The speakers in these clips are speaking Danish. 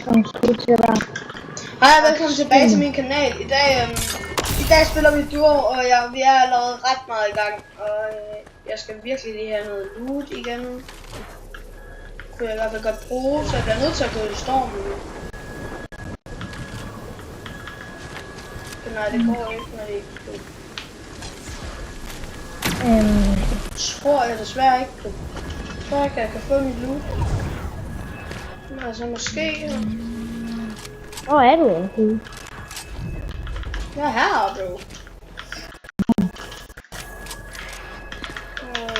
Hej og velkommen tilbage til min kanal. I dag spiller vi duo, og vi er allerede ret meget i gang. Og jeg skal virkelig lige have noget loot igen. Kunne jeg i hvert fald godt bruge, så jeg bliver nødt til at gå i stormen. Nej, det går ikke, når det ikke kan. Tror jeg desværre ikke på. Jeg tror ikke, jeg kan få mit loot. Altså måske. Hvor er du egentlig? Jeg er heroppe, bro.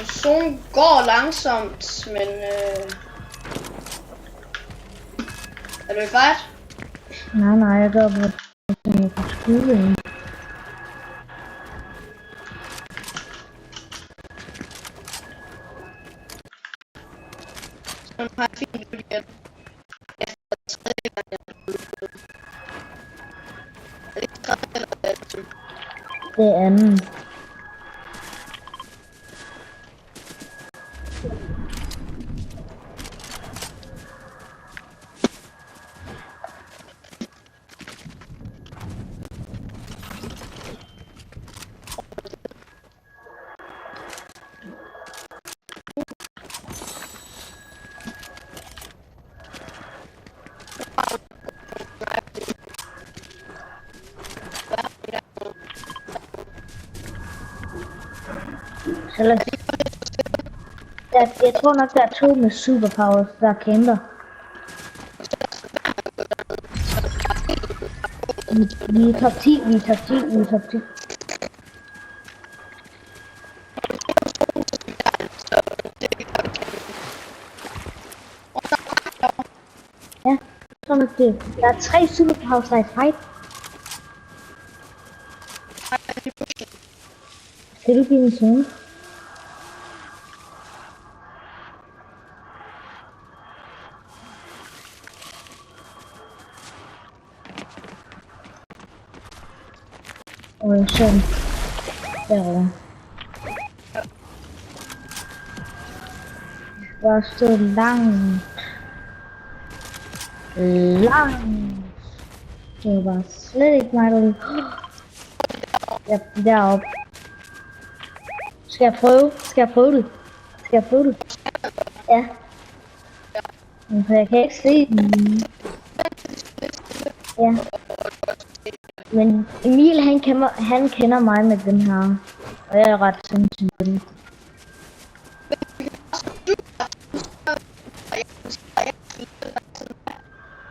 Zonen går langsomt, men er du i fight? Nej, jeg går på skole. Så har jeg fint igen. Efter tredje gang, jeg er det tredje eller andet? Det er anden. Jeg tror nok, der er to med superpowers, der kæmper. Vi er top 10, vi er top 10, vi er top 10. Ja, jeg tror nok det. Der er 3 superpowers, der er i fight. Skal du give min zone? Og sådan. Derovre. Der stod langt. Det var slet ikke mig, der ville. Ja, deroppe. Skal jeg prøve det? Ja. Men jeg kan ikke se den. Ja. Men Emil, han kender mig med den her. Og jeg er ret sindssyg på den.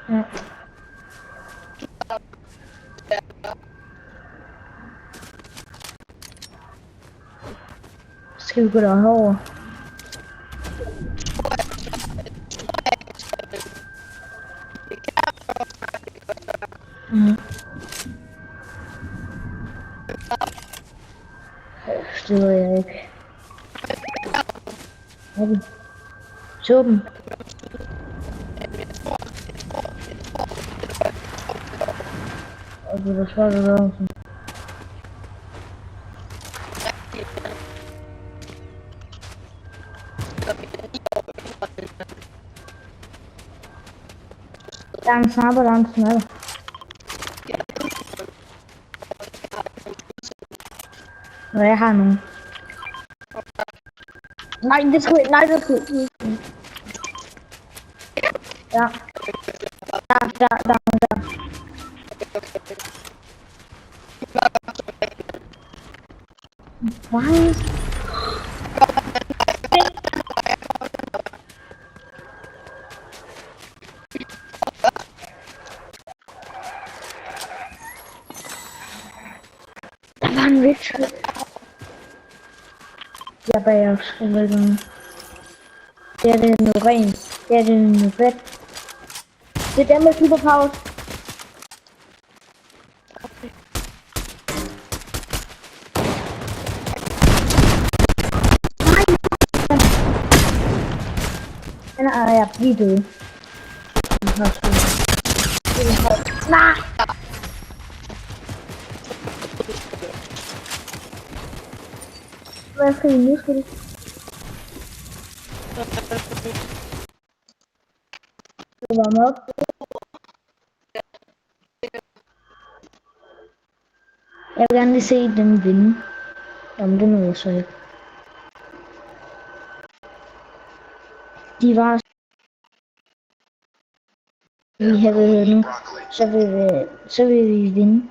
Ja. Skal vi gå derover? Det ved jeg ikke. Okay. Så dem. Og det var svært at gøre sådan. Der er en snapper, der er en snapper. Nå, jeg har nogen. Nej, det skulle ikke. Ja. Der. Why? Der var en rich. Jeg bag os. Det er det noget rent. Det er det noget fedt. Det er dem med superpowers. Den er jeg lige døde. Nej! Hvad skal vi nu spille? Det var op. Jeg vil gerne lige se dem vinde. Jamen, det nåede jeg så ikke. De var... Vi havde nu, så vil vi vinde.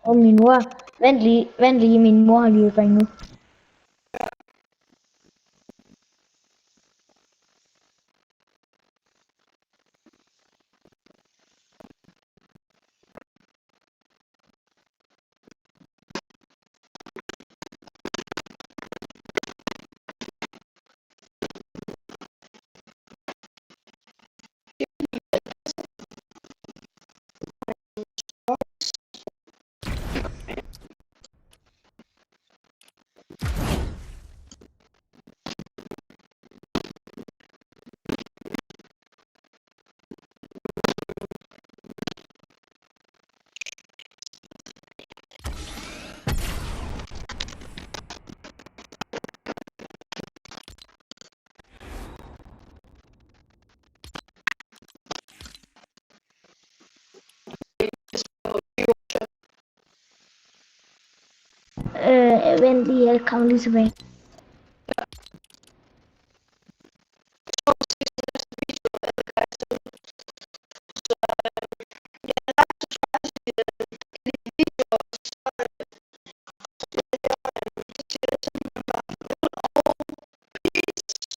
Og min mor, vent lige, min mor har lige ringet. Vent lige, jeg kommer lige tilbage.